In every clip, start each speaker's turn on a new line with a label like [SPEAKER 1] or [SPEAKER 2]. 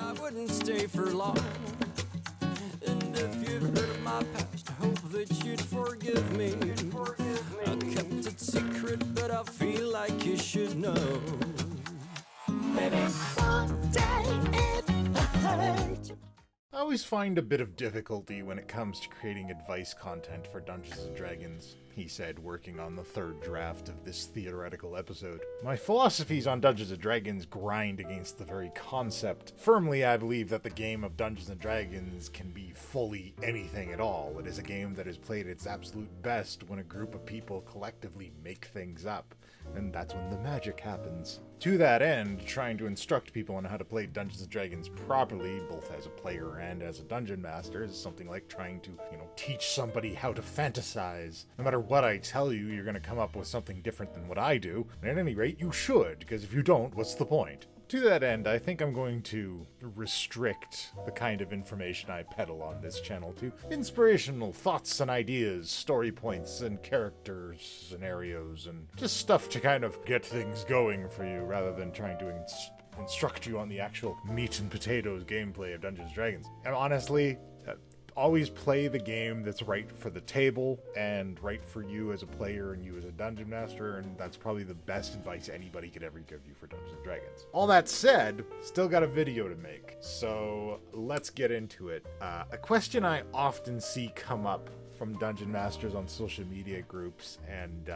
[SPEAKER 1] I wouldn't stay for long. And if you've heard of my past, I hope that you'd forgive me. I kept it secret, but I feel like you should know. Maybe someday if I hurt you.
[SPEAKER 2] I always find a bit of difficulty when it comes to creating advice content for Dungeons & Dragons, he said, working on the third draft of this theoretical episode. My philosophies on Dungeons & Dragons grind against the very concept. Firmly, I believe that the game of Dungeons & Dragons can be fully anything at all. It is a game that is played its absolute best when a group of people collectively make things up, and that's when the magic happens. To that end, trying to instruct people on how to play Dungeons & Dragons properly, both as a player and as a dungeon master, is something like trying to, teach somebody how to fantasize. No matter what I tell you, you're going to come up with something different than what I do. And at any rate, you should, because if you don't, what's the point? To that end, I think I'm going to restrict the kind of information I peddle on this channel to inspirational thoughts and ideas, story points and characters, scenarios, and just stuff to kind of get things going for you rather than trying to instruct you on the actual meat and potatoes gameplay of Dungeons & Dragons. And honestly, always play the game that's right for the table and right for you as a player and you as a dungeon master, and that's probably the best advice anybody could ever give you for Dungeons & Dragons. All that said, still got a video to make, so let's get into it. A question I often see come up from dungeon masters on social media groups and,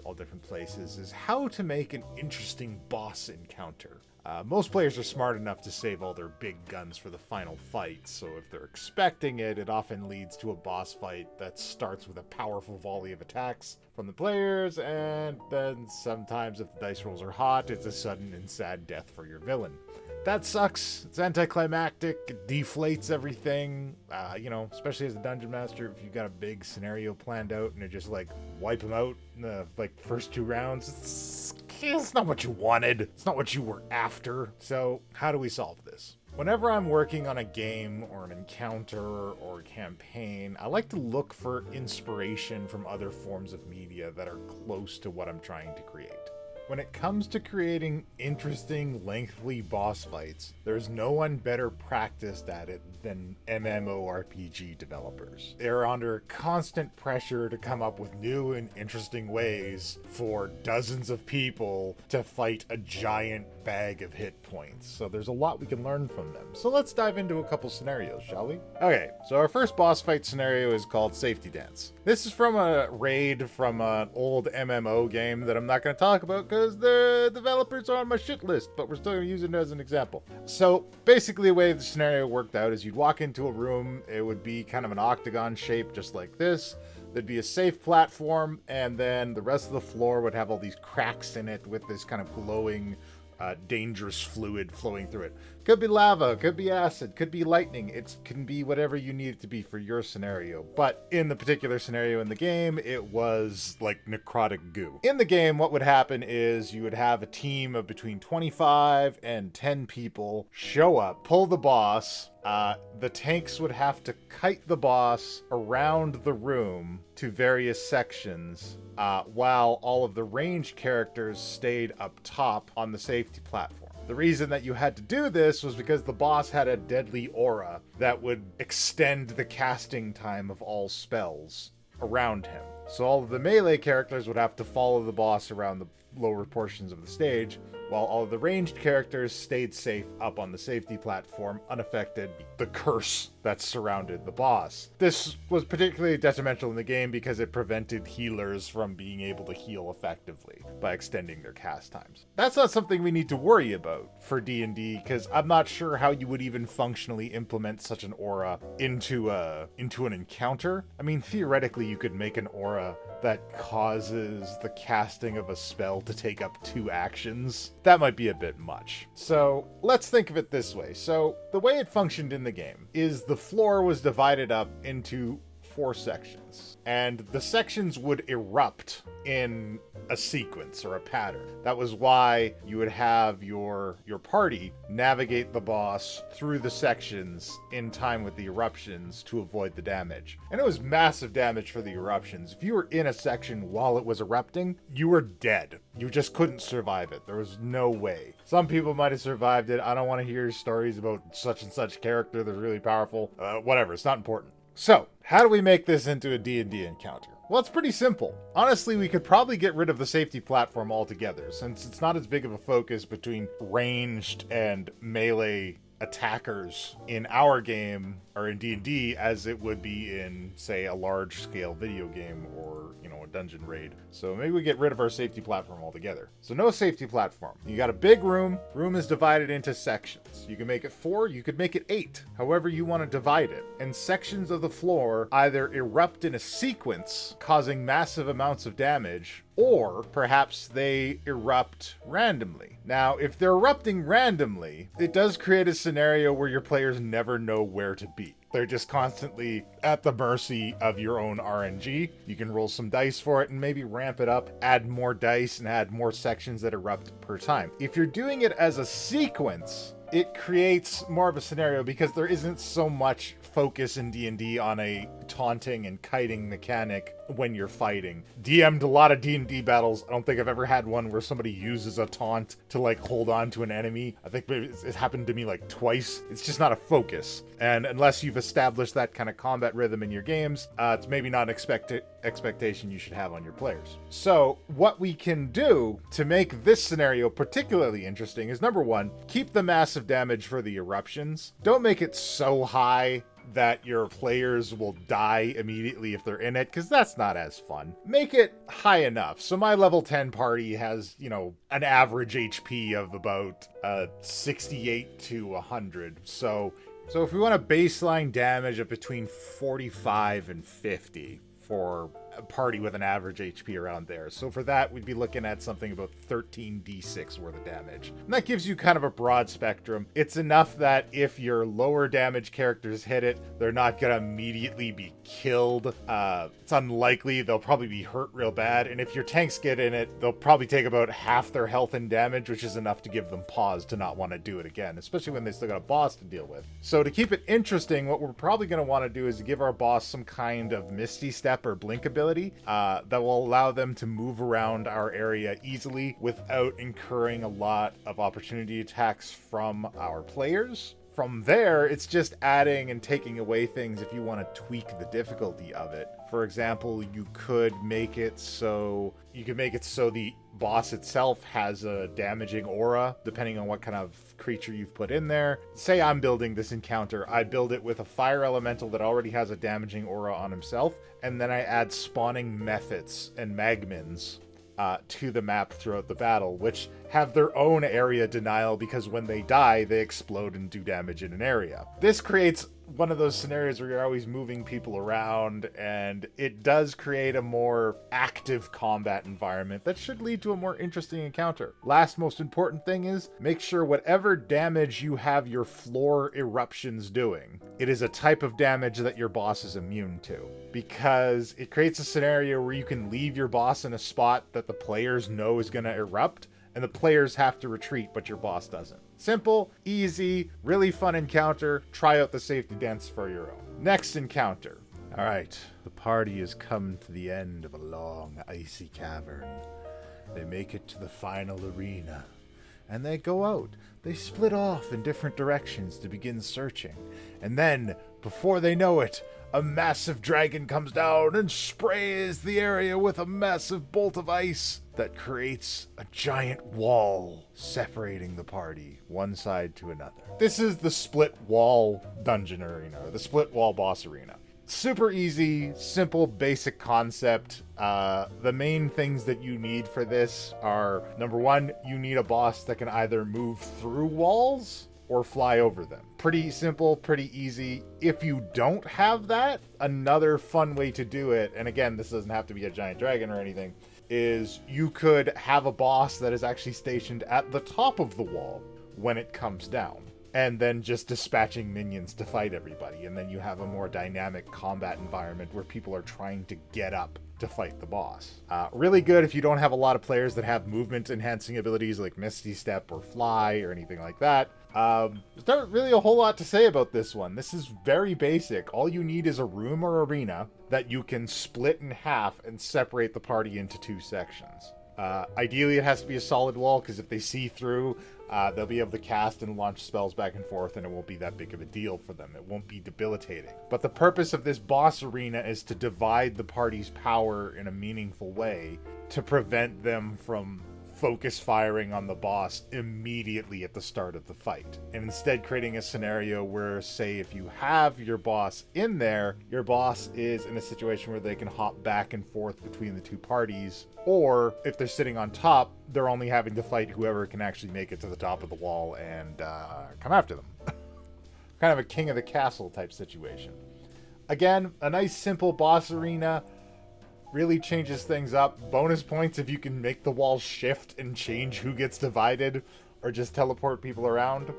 [SPEAKER 2] all different places is how to make an interesting boss encounter. Most players are smart enough to save all their big guns for the final fight, so if they're expecting it, it often leads to a boss fight that starts with a powerful volley of attacks from the players, and then sometimes if the dice rolls are hot, it's a sudden and sad death for your villain. That sucks. It's anticlimactic. It deflates everything. Especially as a dungeon master, if you got a big scenario planned out and it just wipe them out in the first 2 rounds, it's not what you wanted. It's not what you were after. So how do we solve this? Whenever I'm working on a game or an encounter or a campaign, I like to look for inspiration from other forms of media that are close to what I'm trying to create. When it comes to creating interesting, lengthy boss fights, there's no one better practiced at it than MMORPG developers. They're under constant pressure to come up with new and interesting ways for dozens of people to fight a giant bag of hit points. So there's a lot we can learn from them. So let's dive into a couple scenarios, shall we? Okay, so our first boss fight scenario is called Safety Dance. This is from a raid from an old MMO game that I'm not going to talk about because the developers are on my shit list, but we're still going to use it as an example. So basically the way the scenario worked out is you'd walk into a room, it would be kind of an octagon shape just like this. There'd be a safe platform, and then the rest of the floor would have all these cracks in it with this kind of glowing dangerous fluid flowing through it. Could be lava, could be acid, could be lightning. It can be whatever you need it to be for your scenario. But in the particular scenario in the game, it was like necrotic goo. In the game, what would happen is you would have a team of between 25 and 10 people show up, pull the boss. The tanks would have to kite the boss around the room to various sections, while all of the ranged characters stayed up top on the safety platform. The reason that you had to do this was because the boss had a deadly aura that would extend the casting time of all spells around him. So all of the melee characters would have to follow the boss around the lower portions of the stage, while all of the ranged characters stayed safe up on the safety platform, unaffected the curse that surrounded the boss. This was particularly detrimental in the game because it prevented healers from being able to heal effectively by extending their cast times. That's not something we need to worry about for D&D, because I'm not sure how you would even functionally implement such an aura into an encounter. I mean, theoretically, you could make an aura that causes the casting of a spell to take up 2 actions. That might be a bit much. So let's think of it this way. So the way it functioned in the game is the floor was divided up into 4 sections, and the sections would erupt in a sequence or a pattern. That was why you would have your party navigate the boss through the sections in time with the eruptions to avoid the damage. And it was massive damage for the eruptions. If you were in a section while it was erupting, you were dead. You just couldn't survive it. There was no way. Some people might have survived it. I don't want to hear stories about such and such character that's really powerful. Whatever, it's not important. So, how do we make this into a D&D encounter? Well, it's pretty simple. Honestly, we could probably get rid of the safety platform altogether, since it's not as big of a focus between ranged and melee attackers in our game or in D&D as it would be in, say, a large-scale video game or, a dungeon raid. So maybe we get rid of our safety platform altogether. So no safety platform. You got a big room. Room is divided into sections. You can make it 4, you could make it 8, however you want to divide it. And sections of the floor either erupt in a sequence, causing massive amounts of damage, or perhaps they erupt randomly. Now, if they're erupting randomly, it does create a scenario where your players never know where to be. They're just constantly at the mercy of your own RNG. You can roll some dice for it and maybe ramp it up, add more dice and add more sections that erupt per time. If you're doing it as a sequence, it creates more of a scenario because there isn't so much focus in D&D on a taunting and kiting mechanic when you're fighting. DM'd a lot of D&D battles. I don't think I've ever had one where somebody uses a taunt to hold on to an enemy. I think it happened to me twice. It's just not a focus. And unless you've established that kind of combat rhythm in your games, it's maybe not an expectation you should have on your players. So what we can do to make this scenario particularly interesting is, number one, keep the massive damage for the eruptions. Don't make it so high that your players will die immediately if they're in it, because that's not as fun. Make it high enough. So my level 10 party has, an average HP of about 68 to 100. So if we want a baseline damage of between 45 and 50 for a party with an average HP around there. So for that, we'd be looking at something about 13d6 worth of damage. And that gives you kind of a broad spectrum. It's enough that if your lower damage characters hit it, they're not going to immediately be killed. It's unlikely. They'll probably be hurt real bad. And if your tanks get in it, they'll probably take about half their health and damage, which is enough to give them pause to not want to do it again, especially when they still got a boss to deal with. So to keep it interesting, what we're probably going to want to do is give our boss some kind of Misty Step or Blink ability that will allow them to move around our area easily without incurring a lot of opportunity attacks from our players. From there, it's just adding and taking away things if you want to tweak the difficulty of it. For example, you could make it so the boss itself has a damaging aura, depending on what kind of creature you've put in there. Say I'm building this encounter, I build it with a fire elemental that already has a damaging aura on himself, and then I add spawning mephits and magmins to the map throughout the battle, which have their own area denial because when they die, they explode and do damage in an area. This creates one of those scenarios where you're always moving people around, and it does create a more active combat environment that should lead to a more interesting encounter. Last most important thing is, make sure whatever damage you have your floor eruptions doing, it is a type of damage that your boss is immune to, because it creates a scenario where you can leave your boss in a spot that the players know is going to erupt, and the players have to retreat, but your boss doesn't. Simple, easy, really fun encounter. Try out the safety dance for your own. Next encounter. All right, the party has come to the end of a long, icy cavern. They make it to the final arena, and they go out. They split off in different directions to begin searching. And then, before they know it, a massive dragon comes down and sprays the area with a massive bolt of ice that creates a giant wall separating the party, one side to another. This is the split wall dungeon arena, or the split wall boss arena. Super easy, simple, basic concept. The main things that you need for this are, number one, you need a boss that can either move through walls or fly over them. Pretty simple, pretty easy. If you don't have that, another fun way to do it, and again, this doesn't have to be a giant dragon or anything, is you could have a boss that is actually stationed at the top of the wall when it comes down, and then just dispatching minions to fight everybody, and then you have a more dynamic combat environment where people are trying to get up to fight the boss. Really good if you don't have a lot of players that have movement enhancing abilities like Misty Step or Fly or anything like that. There's not really a whole lot to say about this one. This is very basic. All you need is a room or arena that you can split in half and separate the party into 2 sections. Ideally, it has to be a solid wall, because if they see through, they'll be able to cast and launch spells back and forth, and it won't be that big of a deal for them. It won't be debilitating. But the purpose of this boss arena is to divide the party's power in a meaningful way to prevent them from focus firing on the boss immediately at the start of the fight, and instead creating a scenario where, say, if you have your boss in there, your boss is in a situation where they can hop back and forth between the 2 parties, or if they're sitting on top, they're only having to fight whoever can actually make it to the top of the wall and come after them. Kind of a king of the castle type situation. Again, a nice simple boss arena. Really changes things up. Bonus points if you can make the walls shift and change who gets divided, or just teleport people around.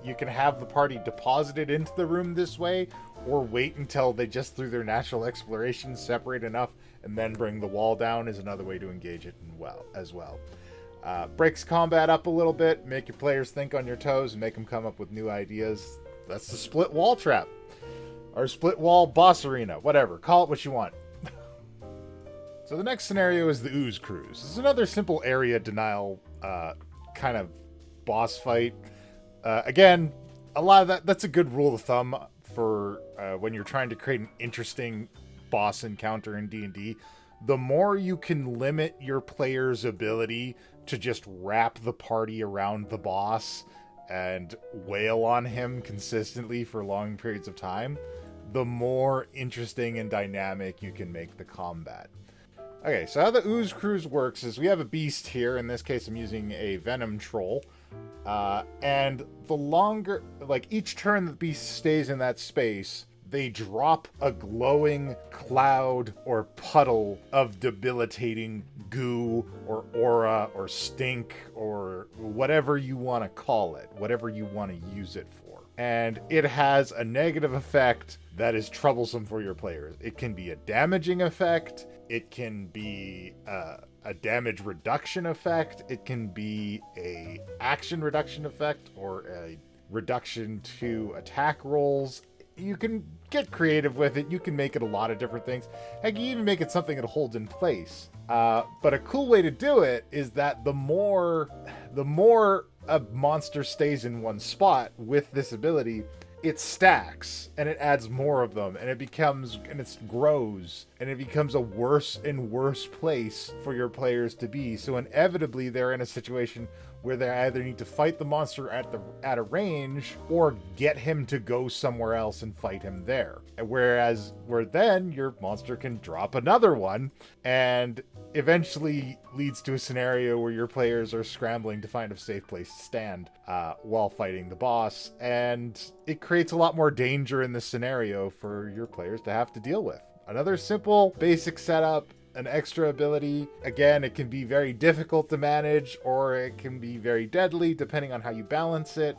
[SPEAKER 2] You can have the party deposited into the room this way, or wait until they just through their natural exploration separate enough and then bring the wall down is another way to engage it as well. Breaks combat up a little bit, make your players think on your toes and make them come up with new ideas. That's the split wall trap. Or split wall boss arena, whatever. Call it what you want. So the next scenario is the Ooze Cruise. This is another simple area denial kind of boss fight. Again, a lot of that's a good rule of thumb for when you're trying to create an interesting boss encounter in D&D. The more you can limit your player's ability to just wrap the party around the boss and wail on him consistently for long periods of time, the more interesting and dynamic you can make the combat. Okay, so how the Ooze Cruise works is we have a beast here. In this case, I'm using a Venom Troll. And the longer, like each turn the beast stays in that space, they drop a glowing cloud or puddle of debilitating goo or aura or stink or whatever you want to call it, whatever you want to use it for. And it has a negative effect that is troublesome for your players. It can be a damaging effect. It can be a damage reduction effect. It can be a action reduction effect or a reduction to attack rolls. You can get creative with it. You can make it a lot of different things. Heck, you even make it something that holds in place. But a cool way to do it is that the more a monster stays in one spot with this ability, it stacks and it adds more of them, and it grows, and it becomes a worse and worse place for your players to be. So inevitably they're in a situation where they either need to fight the monster at a range or get him to go somewhere else and fight him there. Where then your monster can drop another one, and eventually leads to a scenario where your players are scrambling to find a safe place to stand while fighting the boss, and it creates a lot more danger in the scenario for your players to have to deal with. Another simple, basic setup, an extra ability. Again, it can be very difficult to manage, or it can be very deadly, depending on how you balance it.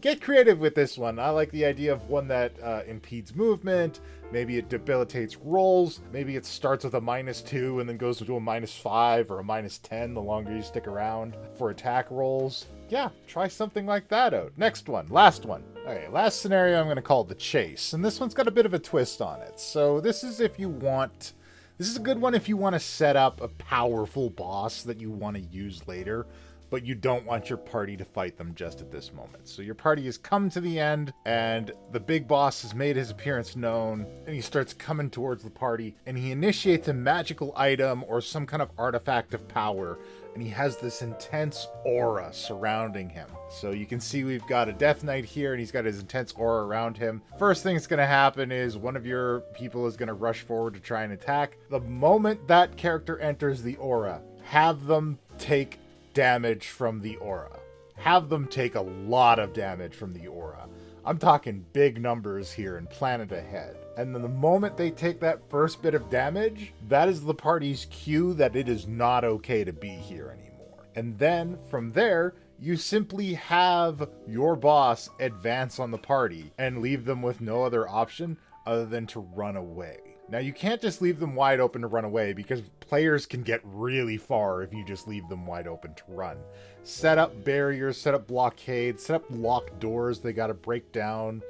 [SPEAKER 2] Get creative with this one. I like the idea of one that impedes movement. Maybe it debilitates rolls. Maybe it starts with a -2 and then goes to a -5 or a -10 the longer you stick around for attack rolls. Yeah, try something like that out. Next one, last one. Okay, last scenario I'm going to call the Chase. And this one's got a bit of a twist on it. So this is a good one if you want to set up a powerful boss that you want to use later, but you don't want your party to fight them just at this moment. So your party has come to the end, and the big boss has made his appearance known, and he starts coming towards the party, and he initiates a magical item or some kind of artifact of power, and he has this intense aura surrounding him. So you can see we've got a Death Knight here, and he's got his intense aura around him. First thing that's going to happen is one of your people is going to rush forward to try and attack. The moment that character enters the aura, have them take damage from the aura. Have them take a lot of damage from the aura. I'm talking big numbers here and plan it ahead. And then the moment they take that first bit of damage, that is the party's cue that it is not okay to be here anymore. And then from there, you simply have your boss advance on the party and leave them with no other option other than to run away. Now, you can't just leave them wide open to run away because players can get really far if you just leave them wide open to run. Set up barriers, set up blockades, set up locked doors they gotta break down,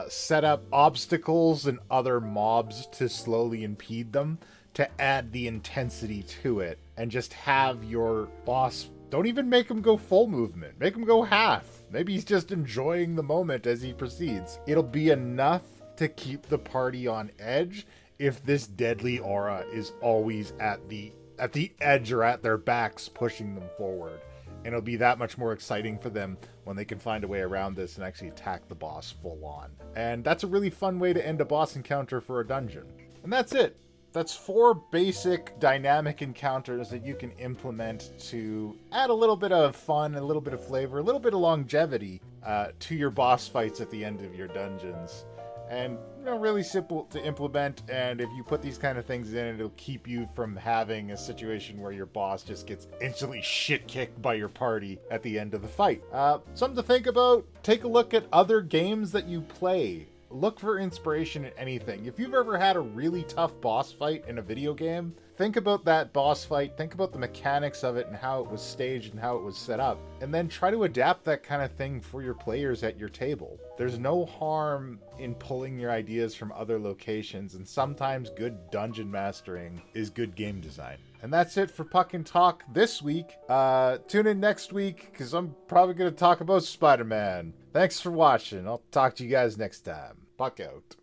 [SPEAKER 2] set up obstacles and other mobs to slowly impede them to add the intensity to it, and just have your boss, don't even make him go full movement, make him go half. Maybe he's just enjoying the moment as he proceeds. It'll be enough to keep the party on edge if this deadly aura is always at the edge or at their backs pushing them forward. And it'll be that much more exciting for them when they can find a way around this and actually attack the boss full on. And that's a really fun way to end a boss encounter for a dungeon. And that's it. That's 4 basic dynamic encounters that you can implement to add a little bit of fun, a little bit of flavor, a little bit of longevity to your boss fights at the end of your dungeons. And, you know, really simple to implement, and if you put these kind of things in, it'll keep you from having a situation where your boss just gets instantly shit-kicked by your party at the end of the fight. Something to think about. Take a look at other games that you play. Look for inspiration in anything. If you've ever had a really tough boss fight in a video game, think about that boss fight, think about the mechanics of it and how it was staged and how it was set up, and then try to adapt that kind of thing for your players at your table. There's no harm in pulling your ideas from other locations, and sometimes good dungeon mastering is good game design. And that's it for Puck and Talk this week. Tune in next week, because I'm probably going to talk about Spider-Man. Thanks for watching. I'll talk to you guys next time. Puck out.